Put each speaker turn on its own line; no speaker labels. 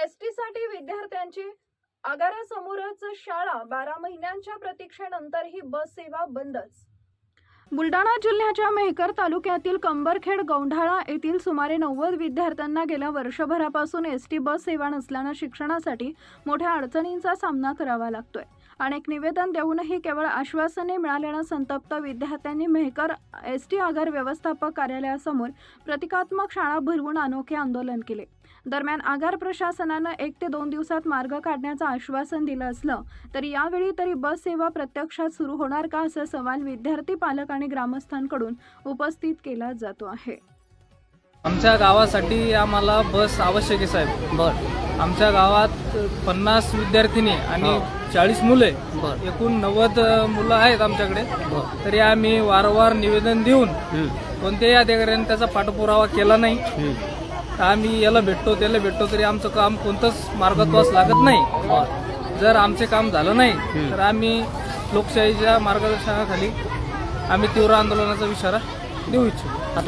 ST साठी विद्यार्थ्यांची आगारासमोरच शाळा 12 महिन्यांच्या प्रतीक्षेनंतरही बस सेवा बंदच। बुलढाणा जिल्ह्याच्या मेहकर तालुक्यातील कंबरखेड गौंढाळा येथील सुमारे 90 विद्यार्थ्यांना गेल्या वर्षभरापासून एसटी बस सेवा नसल्याने शिक्षणासाठी मोठ्या अडचणींचा सामना करावा लागतोय। अनेक निवेदन देऊनही केवळ आश्वासने मिळाल्याने संतप्त विद्यार्थ्यांनी मेहकर एसटी आगार व्यवस्थापक कार्यालयासमोर प्रतिकात्मक शाळा भरवून अनोखे आंदोलन केले। दरम्यान आगार प्रशासनाने 1 ते 2 दिवसात मार्ग काढण्याचं आश्वासन दिलं असलं तरी यावेळी तरी बस सेवा प्रत्यक्षात सुरू होणार का असा सवाल विद्यार्थी पालक आणि ग्रामस्थांकडून उपस्थित केला जातो आहे।
आमच्या गावासाठी आम्हाला बस आवश्यक आहे साहेब। आमच्या गावात 50 विद्यार्थिनी आणि 40 मुले, एकूण 90 मुलं आहेत आमच्याकडे। तरी आम्ही वारंवार निवेदन देऊन कोणत्याही अधिकाऱ्यांनी त्याचा पाठपुरावा केला नाही। आम्ही याला भेटतो त्याला भेटतो तरी आमचं काम कोणतंच मार्गत्वास लागत नाही। जर आमचे काम झालं नाही तर आम्ही लोकशाहीच्या मार्गदर्शनाखाली आम्ही तीव्र आंदोलनाचा इशारा देऊ इच्छितो।